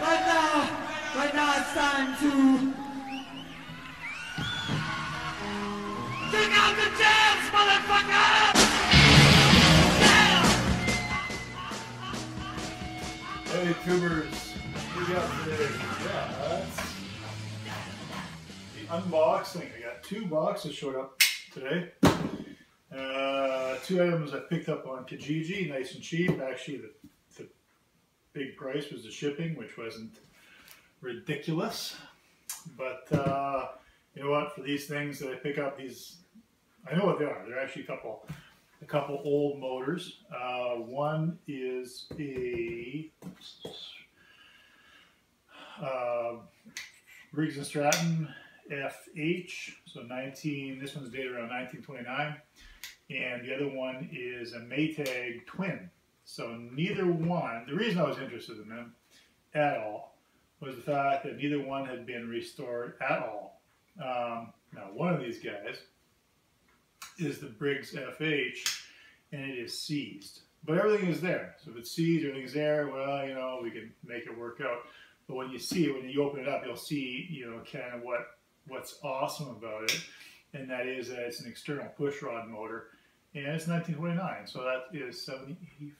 Right now it's time to take out the jams, motherfucker! Yeah! Hey tubers, what do we got today? Yeah, that's the unboxing. I got 2 boxes showed up today. 2 items I picked up on Kijiji, nice and cheap. Actually, the big price was the shipping, which wasn't ridiculous. But you know what? For these things that I pick up, I know what they are. They're actually a couple old motors. One is a Briggs & Stratton FH, so this one's dated around 1929, and the other one is a Maytag twin. So neither one, the reason I was interested in them at all was the fact that neither one had been restored at all. Now one of these guys is the Briggs FH, and it is seized. But everything is there. So if it's seized, everything's there, well, you know, we can make it work out. But when you open it up, you'll see, you know, kind of what's awesome about it. And that is that it's an external pushrod motor. And it's 1929, so that is 85,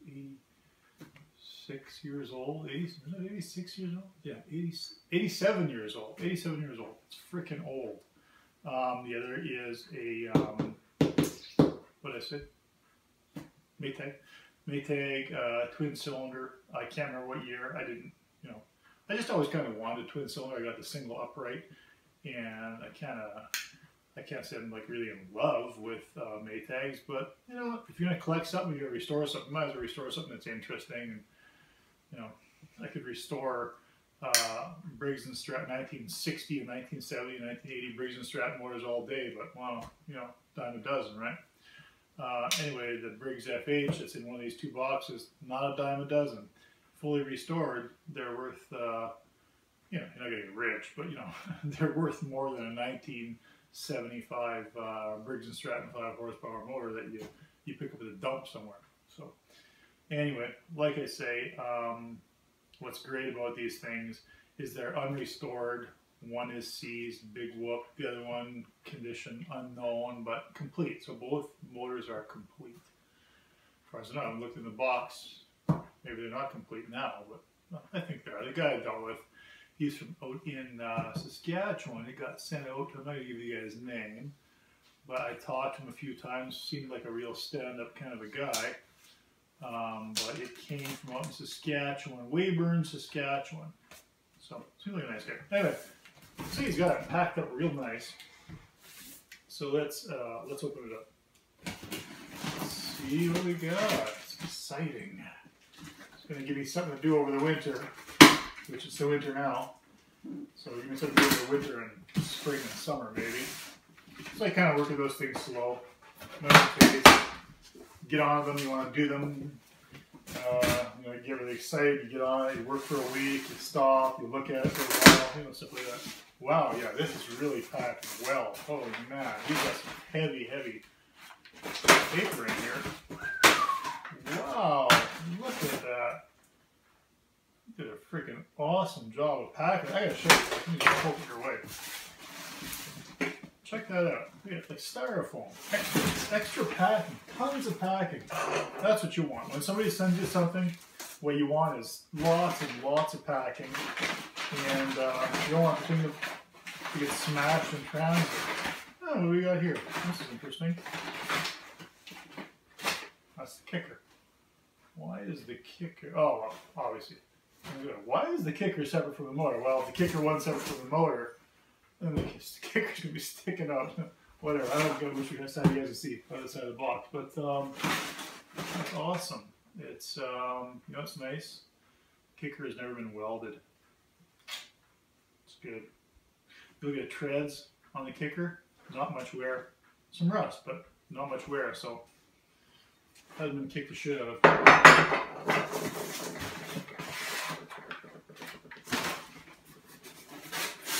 86 years old. 86 years old? Yeah, 87 years old. 87 years old. It's freaking old. The other is a, what did I say? Maytag twin cylinder. I can't remember what year. I didn't, you know, I just always kind of wanted a twin cylinder. I got the single upright, and I can't say I'm like really in love with Maytags, but you know, if you're gonna collect something, you're gonna restore something, you might as well restore something that's interesting. And you know, I could restore Briggs & Stratton 1960 and 1970 and 1980 Briggs & Stratton motors all day, but well, you know, dime a dozen, right? Anyway, the Briggs FH that's in one of these 2 boxes, not a dime a dozen. Fully restored, they're worth, you know, you're not getting rich, but you know, they're worth more than a 1975 Briggs & Stratton 5 horsepower motor that you pick up at a dump somewhere. So anyway, like I say, what's great about these things is they're unrestored. One is seized, big whoop. The other one, condition unknown, but complete. So both motors are complete. As far as I know, I haven't looked in the box. Maybe they're not complete now, but well, I think they are. The guy I dealt with, he's from out in Saskatchewan. He got sent out. I'm not going to give you guys his name, but I talked to him a few times. Seemed like a real stand-up kind of a guy. But it came from out in Saskatchewan, Weyburn, Saskatchewan. So, seems like a nice guy. Anyway, see, he's got it packed up real nice. So let's open it up. Let's see what we got. It's exciting. It's going to give me something to do over the winter, which is the winter now. So give me something to do over the winter and spring and summer, maybe. So I kind of work at those things slow. Get on them, you want to do them. You know, you get really excited, you get on it, you work for a week, you stop, you look at it for a while, you know, stuff like that. Wow, yeah, this is really packed well. Holy man, you've got some heavy paper in here. Wow, look at that. You did a freaking awesome job of packing. I gotta show you, let me just poke it your way. Check that out. Look at like styrofoam. Extra packing. Tons of packing. That's what you want. When somebody sends you something, what you want is lots and lots of packing. And you don't want the thing to get smashed in transit. Oh, what do we got here? This is interesting. That's the kicker. Why is the kicker... Oh, well, obviously. Why is the kicker separate from the motor? Well, if the kicker wasn't separate from the motor, and the kicker's gonna be sticking out. Whatever. I don't wish you guys had to see the other side of the box, but that's awesome. It's you know, it's nice. Kicker has never been welded. It's good. You look at treads on the kicker. Not much wear. Some rust, but not much wear. So hasn't been kicked the shit out of.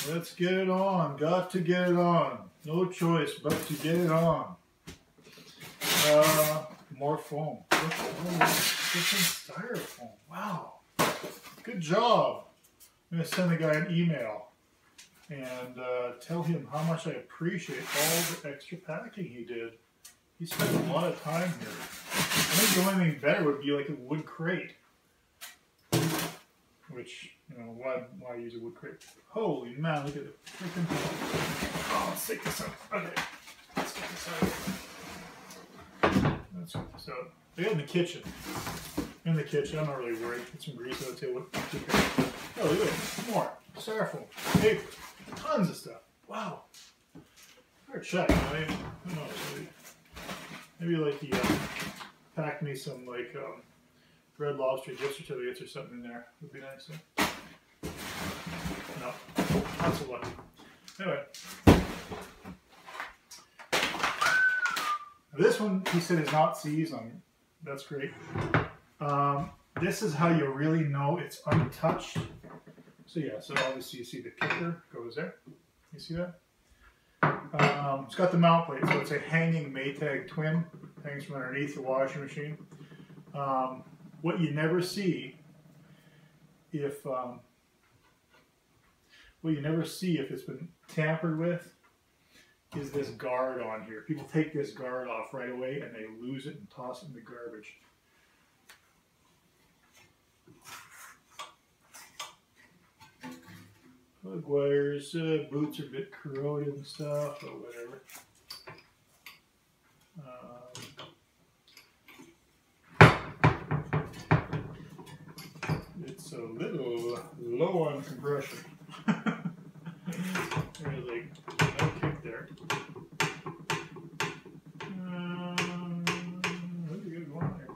Let's get it on. Got to get it on. No choice but to get it on. More foam. Different styrofoam. Wow. good job. I'm going to send the guy an email and tell him how much I appreciate all the extra packing he did. He spent a lot of time here. I think the only thing better would be like a wood crate. Which, you know, why use a wood crate? Holy man, look at it. Freaking... Oh, let's take this out. Okay. Let's get this out. Let's get this out. They got in the kitchen. In the kitchen, I'm not really worried. Put some grease on the table. Oh, look at it. More. Styrofoam. Paper. Tons of stuff. Wow. Better check. I mean, who knows? Maybe like he packed me some like Red Lobster gift certificates or something in there. Would be nice. No. Not so lucky. Anyway. This one, he said, is not seasoned. That's great. This is how you really know it's untouched. So yeah, so obviously you see the kicker goes there. You see that? It's got the mount plate, so it's a hanging Maytag twin. Hangs from underneath the washing machine. What you never see if it's been tampered with is this guard on here. People take this guard off right away and they lose it and toss it in the garbage. Plug wires, boots are a bit corroded and stuff, or whatever. It's a little low on compression. There's like no kick there. What do we got going on here?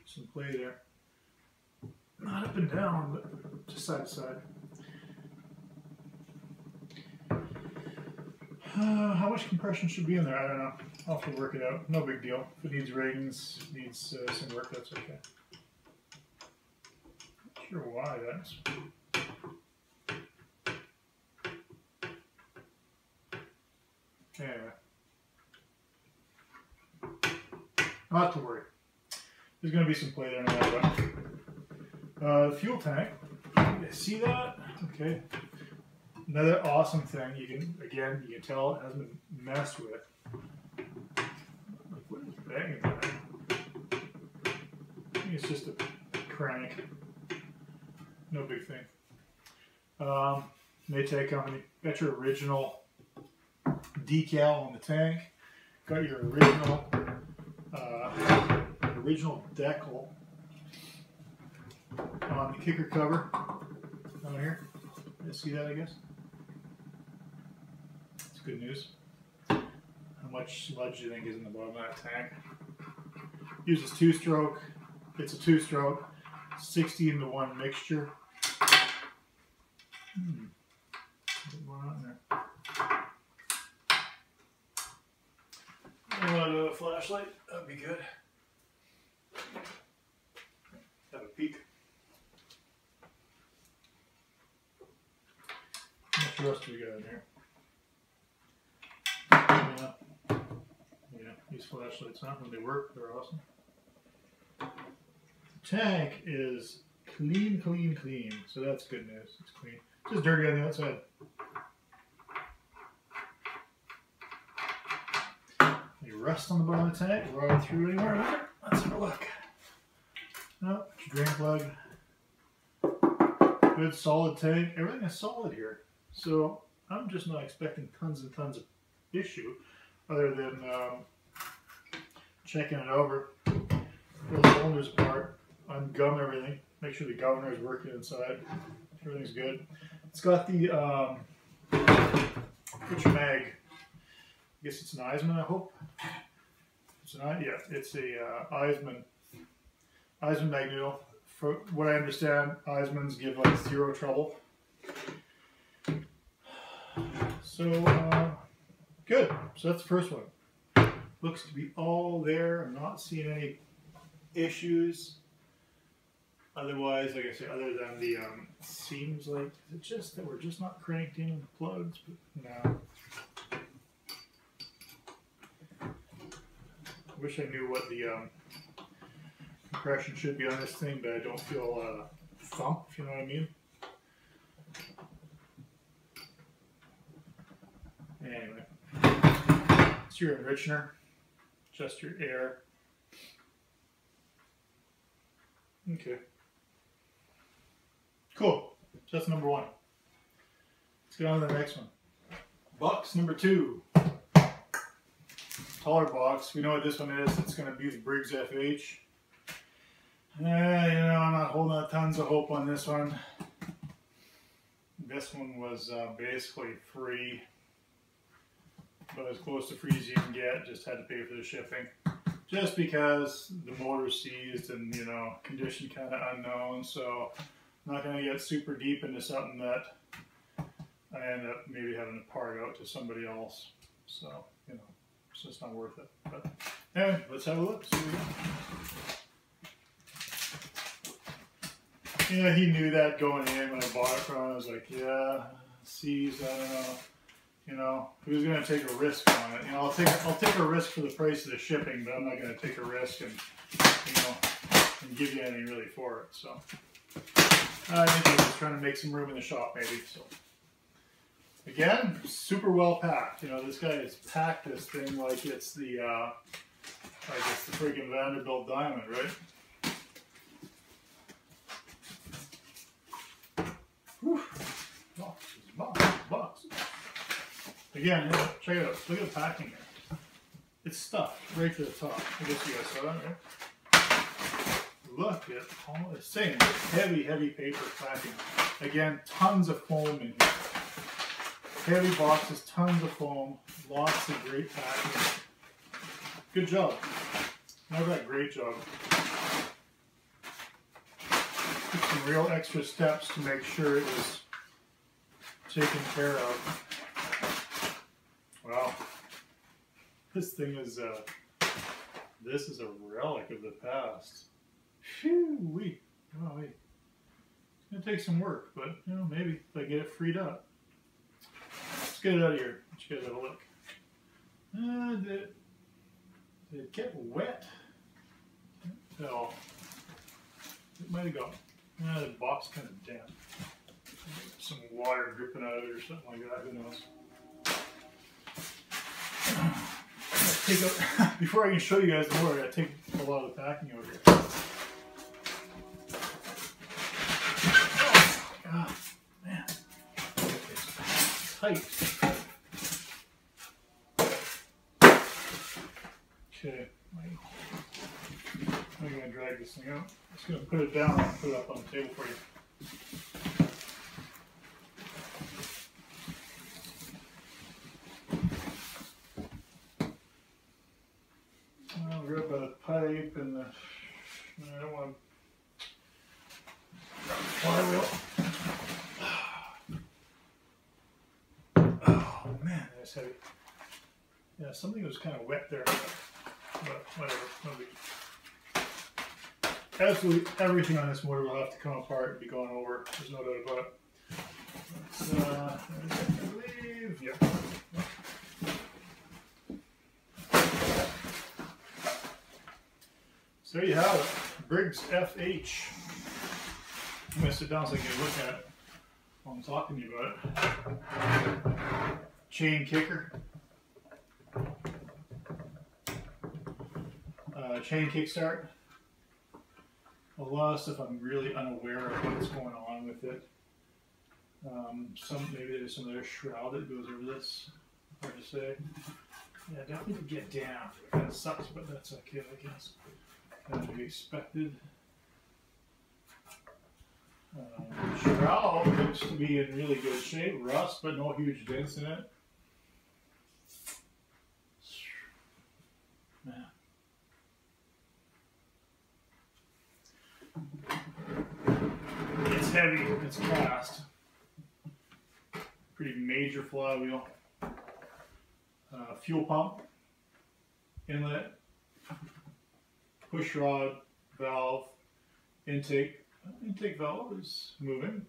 Some play there. Not up and down, but just side to side. How much compression should be in there? I don't know. I'll have to work it out. No big deal. If it needs rings, needs some work, that's okay. Not sure why that's. Anyway. Not to worry. There's going to be some play there no matter what. Fuel tank. You see that? Okay. Another awesome thing. You can tell it hasn't been messed with. What is banging that? I think it's just a crank. No big thing. Maytag company. Got your original decal on the tank. Got your original decal on the kicker cover down here. You see that, I guess? It's good news. How much sludge do you think is in the bottom of that tank? Uses two-stroke. It's a two-stroke, 60:1 mixture. What's going on there? A flashlight, that'd be good. Have a peek. How much rust do we got in here? Yeah, these flashlights, huh? When they work, they're awesome. The tank is clean, clean, clean. So that's good news. It's clean. It's just dirty on the outside. Any rust on the bottom of the tank? Ride through anywhere? Let's have a look. No, drain plug. Good solid tank. Everything is solid here. So I'm just not expecting tons and tons of issue other than checking it over. Pull the cylinders apart, ungum everything, make sure the governor is working inside. Everything's good. It's got the which mag? I guess it's an Eisman, I hope. It's an it's a Eisman magneto. For what I understand, Eismans give like zero trouble. So good. So that's the first one. Looks to be all there. I'm not seeing any issues. Otherwise, like I say, other than the seems like it's just that we're just not cranked in the plugs, but no. I wish I knew what the Compression should be on this thing, but I don't feel thump, if you know what I mean. Anyway, it's your enrichener, just your air. Okay. Cool. So that's number one. Let's get on to the next one. Box number two. Taller box. We know what this one is. It's going to be the Briggs FH. You know, I'm not holding tons of hope on this one. This one was basically free, but as close to free as you can get. Just had to pay for the shipping. Just because the motor's seized and, you know, condition kind of unknown. So I'm not going to get super deep into something that I end up maybe having to part out to somebody else. So, you know, it's just not worth it. But anyway, let's have a look. See what we got. Yeah, he knew that going in when I bought it from him. I was like, yeah, seized, I don't know. You know, he was going to take a risk on it. You know, I'll take a risk for the price of the shipping, but I'm not going to take a risk and, you know, and give you anything really for it. So I think he was trying to make some room in the shop, maybe. So again, super well packed. You know, this guy has packed this thing like it's the freaking Vanderbilt diamond, right? Whew. Boxes. Again, yeah, check it out. Look at the packing here. It's stuffed right to the top. I guess you guys saw that, right? Look at all the same. Heavy, heavy paper packing. Again, tons of foam in here. Heavy boxes, tons of foam, lots of great packing. Good job. Not that great job. Took some real extra steps to make sure it was taken care of. Wow. This thing is this is a relic of the past. Phew-wee. Oh, wait. It's going to take some work, but, you know, maybe if I get it freed up. Let's get it out of here. Let's get a look. Did it get wet? No. It might have got. The box kind of damp. Some water dripping out of it or something like that. Who knows? Take out, before I can show you guys more, I gotta take a lot of the packing out here. Oh, God, man. It's tight. Okay. I'm going to drag this thing out. I'm just going to put it down and put it up on the table for you. I'll grab the pipe and the. I don't want to. Flywheel. Oh man, that's heavy. Yeah, something was kind of wet there, but whatever. No big. Absolutely everything on this motor will have to come apart and be gone over. There's no doubt about it. I believe, yeah. So there you have it, Briggs FH. I'm going to sit down so I can look at it while I'm talking to you about it. Chain kicker. Chain kickstart. A lot of stuff I'm really unaware of what's going on with it. Maybe there's some other shroud that goes over this. Hard to say. Yeah, definitely to get damp. It kind of sucks, but that's okay, I guess. Kind of to be expected. Shroud looks to be in really good shape. Rust, but no huge dents in it. Man. It's heavy, it's cast. Pretty major flywheel. Fuel pump, inlet, push rod, valve, intake. Intake valve is moving.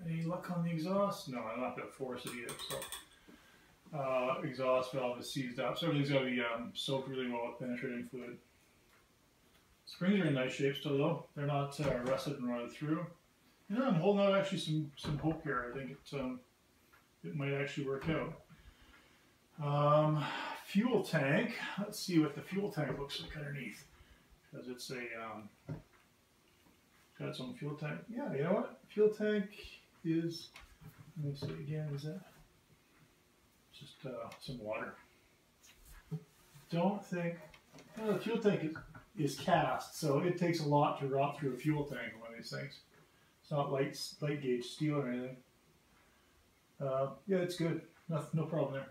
Any luck on the exhaust? No, I'm not going to force it either. So, exhaust valve is seized up. So everything's got to be soaked really well with penetrating fluid. Springs are in nice shape still though. They're not rusted and rotted through. Yeah, I'm holding out actually some hope here. I think it might actually work out. Fuel tank. Let's see what the fuel tank looks like underneath. Because it's a got its own fuel tank. Yeah, you know what? Fuel tank is, let me see again, is that just some water. Don't think, the fuel tank is cast, so it takes a lot to rot through a fuel tank on one of these things. It's not light gauge steel or anything. Yeah, it's good. No problem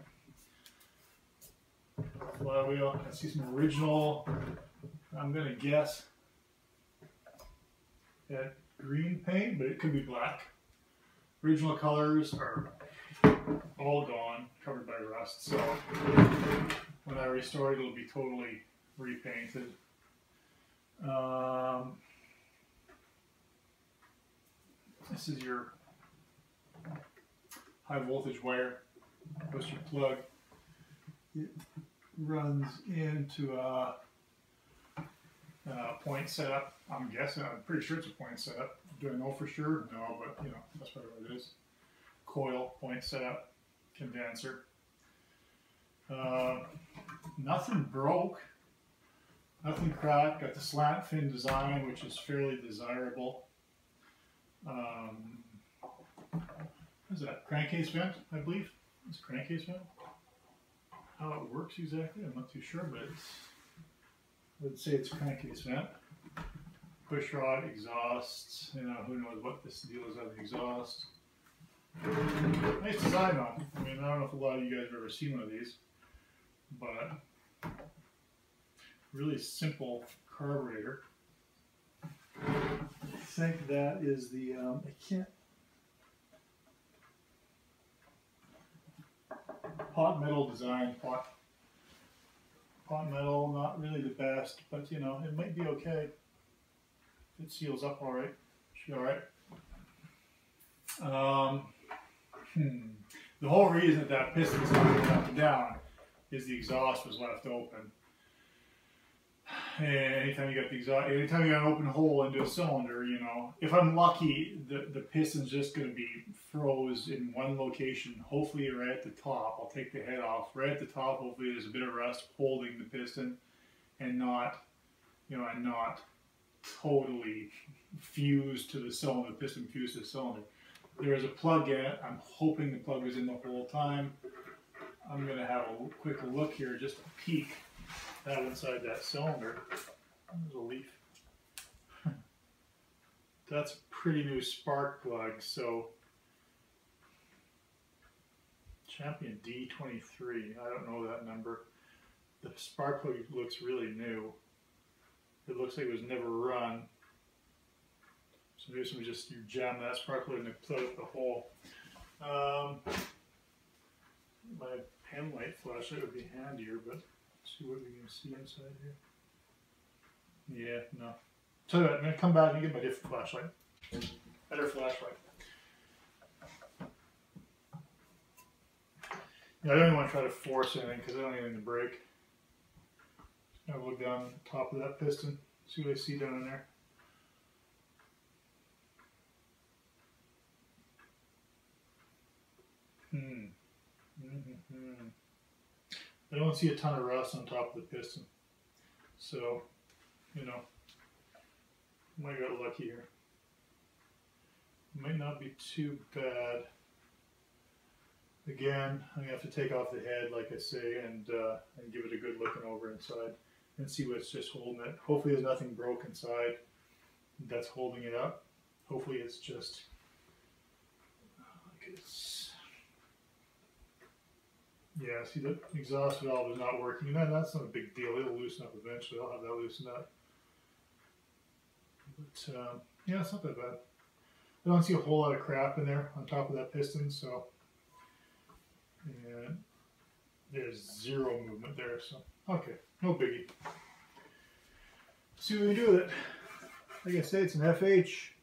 there. Flywheel. I see some original, I'm going to guess, that green paint, but it could be black. Original colors are all gone, covered by rust, so when I restore it, it'll be totally repainted. This is your high voltage wire. Goes your plug. It runs into a point setup. I'm guessing. I'm pretty sure it's a point setup. Do I know for sure? No, but you know that's probably what it is. Coil, point setup, condenser. Nothing broke. Nothing cracked. Got the slant fin design, which is fairly desirable. What is that? Crankcase vent, I believe. It's a crankcase vent. How it works exactly, I'm not too sure, but I would say it's a crankcase vent. Push rod, exhaust. You know, who knows what this deal is on the exhaust. Nice design on it. I mean, I don't know if a lot of you guys have ever seen one of these, but really simple carburetor. I think that is the, I can't, pot metal design, pot metal, not really the best, but you know, it might be okay. It seals up all right, should be all right. The whole reason that piston's not going up and down is the exhaust was left open. And anytime you got the exhaust, anytime you got an open hole into a cylinder, you know, if I'm lucky, the piston's just going to be froze in one location, hopefully right at the top. I'll take the head off. Right at the top, hopefully there's a bit of rust holding the piston and not, you know, and not totally fused to the cylinder, the piston fused to the cylinder. There is a plug in it. I'm hoping the plug was in the whole time. I'm going to have a quick look here, just a peek out inside that cylinder. There's a leaf. That's a pretty new spark plug. So Champion D23. I don't know that number. The spark plug looks really new. It looks like it was never run. So maybe somebody just jam that spark plug and plug up the hole. My pen light flashlight would be handier, but let's see what we can see inside here. Yeah, no. So I'm going to come back and get my different flashlight. Better flashlight. Yeah, I don't even want to try to force anything because I don't need anything to break. Just going to look down the top of that piston, see what I see down in there. I don't see a ton of rust on top of the piston, so you know, might got lucky here. Might not be too bad. Again, I'm gonna have to take off the head, like I say, and give it a good looking over inside and see what's just holding it. Hopefully, there's nothing broke inside that's holding it up. Hopefully, it's just yeah. See, the exhaust valve is not working, and that's not a big deal. It'll loosen up eventually. I'll have that loosened up. But yeah, it's not that bad. I don't see a whole lot of crap in there on top of that piston, so. And there's zero movement there, so okay, no biggie. See what we can do with it. Like I say, it's an FH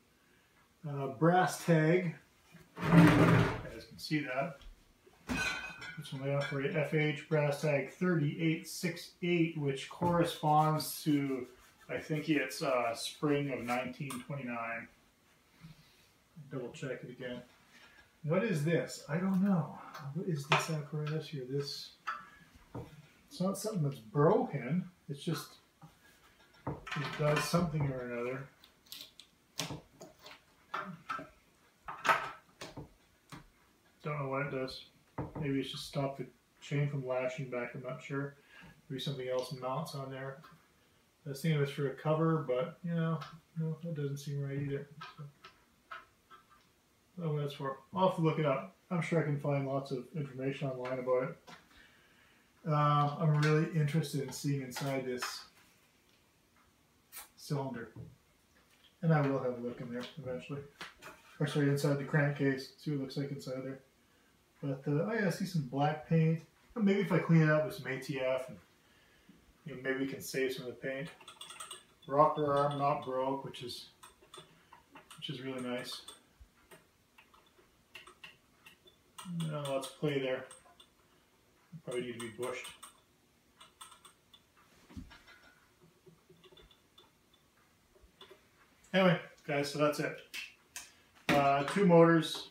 brass tag. You guys can see that. This one laid out for you, FH brass tag 3868, which corresponds to I think it's spring of 1929. Double check it again. What is this? I don't know. What is this apparatus here? This, it's not something that's broken. It's just, it does something or another. Don't know what it does. Maybe it's just stop the chain from lashing back. I'm not sure. Maybe something else mounts on there. I was thinking it was for a cover, but you know, no, that doesn't seem right either. So, I don't know what that's for. I'll have to look it up. I'm sure I can find lots of information online about it. I'm really interested in seeing inside this cylinder. And I will have a look in there eventually. Or sorry, inside the crankcase. See what it looks like inside there. But oh yeah, I see some black paint. Maybe if I clean it up with some ATF, and you know, maybe we can save some of the paint. Rocker arm not broke, which is really nice. Lots of play there. Probably need to be bushed. Anyway, guys, so that's it. 2 motors.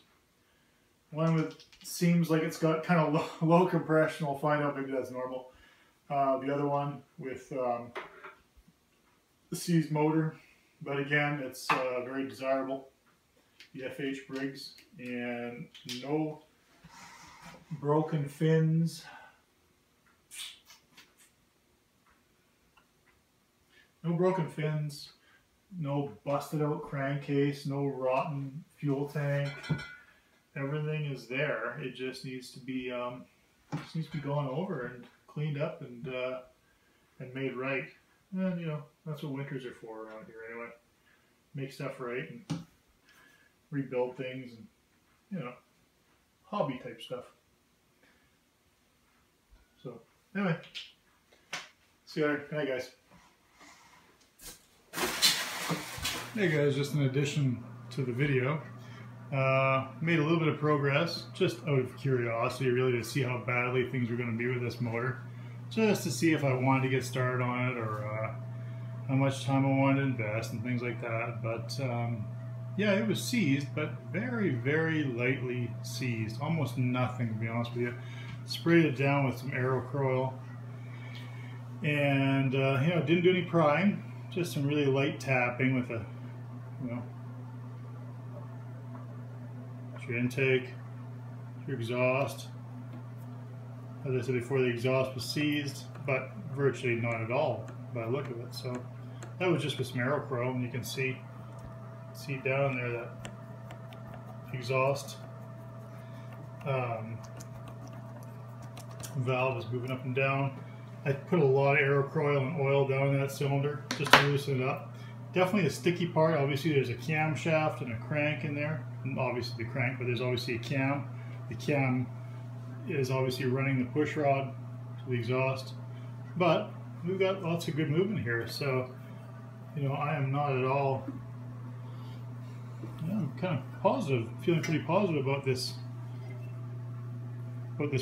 One with seems like it's got kind of low compression. We'll find out. Maybe that's normal. The other one with the seized motor, but again, it's very desirable. The FH Briggs, and no broken fins. No broken fins. No busted out crankcase. No rotten fuel tank. Everything is there. It just needs to be gone over and cleaned up and made right. And you know, that's what winters are for around here anyway. Make stuff right and rebuild things, and you know, hobby type stuff. So anyway, see you later. Good night, guys. Hey guys, just in addition to the video, made a little bit of progress just out of curiosity, really, to see how badly things are going to be with this motor, just to see if I wanted to get started on it, or how much time I wanted to invest and things like that. But yeah, it was seized, but very, very lightly seized, almost nothing, to be honest with you. Sprayed it down with some Aerocroil, and you know, didn't do any prying, just some really light tapping with a, you know, your intake, your exhaust. As I said before, the exhaust was seized, but virtually not at all by the look of it. So that was just with some Aerocroil, and you can see down there that exhaust valve is moving up and down. I put a lot of Aerocroil and oil down in that cylinder just to loosen it up. Definitely a sticky part. Obviously there's a camshaft and a crank in there. And obviously the crank, but there's obviously a cam. The cam is obviously running the push rod to the exhaust. But we've got lots of good movement here. So, you know, I am not at all, yeah, I'm kind of positive, feeling pretty positive about this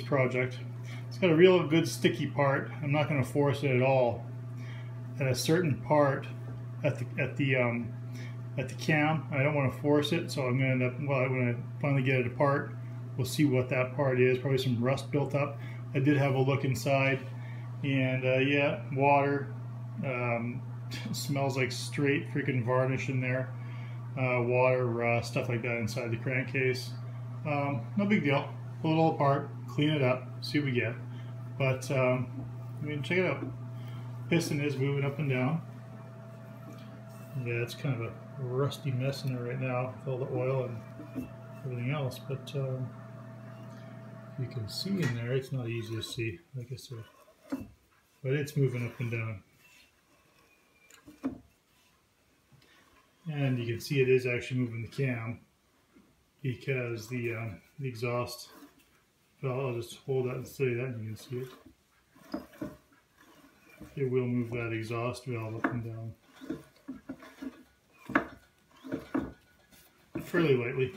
project. It's got a real good sticky part. I'm not going to force it at all. At a certain part at the cam, I don't want to force it, so I'm going to end up, well, when I finally get it apart, we'll see what that part is. Probably some rust built up. I did have a look inside, and yeah, water. Smells like straight freaking varnish in there. Water, rust, stuff like that inside the crankcase. No big deal. Pull it all apart, clean it up, see what we get. But I mean, check it out. Piston is moving up and down. Yeah, it's kind of a rusty mess in there right now with all the oil and everything else. But you can see in there, it's not easy to see, like I said. But it's moving up and down. And you can see it is actually moving the cam, because the exhaust valve, I'll just hold that and say that and you can see it. It will move that exhaust valve up and down fairly lightly.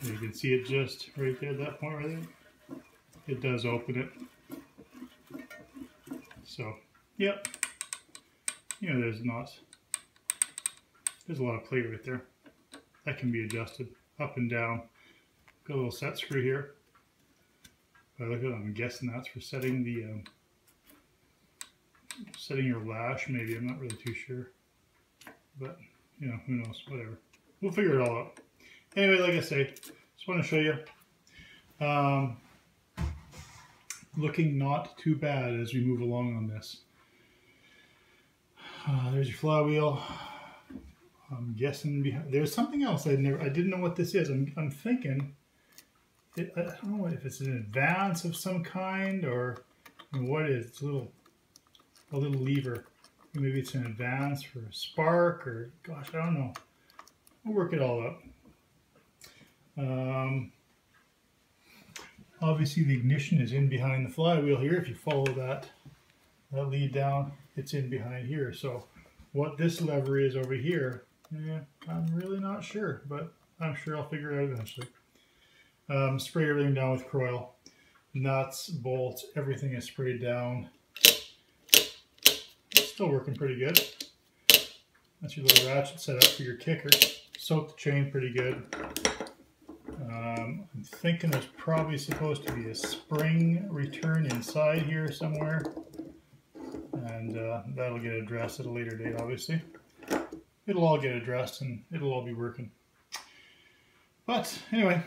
You can see it just right there at that point right there. it does open it. So, yep. You know, there's a lot of play right there. That can be adjusted up and down. Got a little set screw here. But look at it, I'm guessing that's for setting the setting your lash, maybe. I'm not really too sure. But, you know, who knows, whatever. We'll figure it all out. Anyway, like I say, just want to show you. Looking not too bad as we move along on this. There's your flywheel. I'm guessing behind, there's something else I didn't know what this is. I'm thinking, I don't know if it's an advance of some kind or what it is. It's a little lever. Maybe it's an advance for a spark or gosh, I don't know. We'll work it all out. Obviously the ignition is in behind the flywheel here. If you follow that lead down, it's in behind here. So what this lever is over here, yeah, I'm really not sure, but I'm sure I'll figure it out eventually. Spray everything down with Kroil. Nuts, bolts, everything is sprayed down. It's still working pretty good. That's your little ratchet set up for your kicker. Soaked the chain pretty good. I'm thinking there's probably supposed to be a spring return inside here somewhere. And that'll get addressed at a later date, obviously. It'll all get addressed and it'll all be working. But anyway,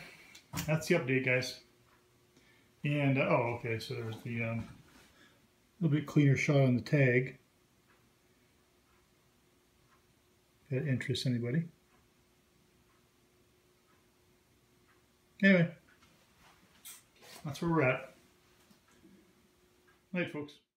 that's the update, guys. And, oh, okay, so there's the little bit cleaner shot on the tag. If that interests anybody. Anyway, that's where we're at. Night, folks.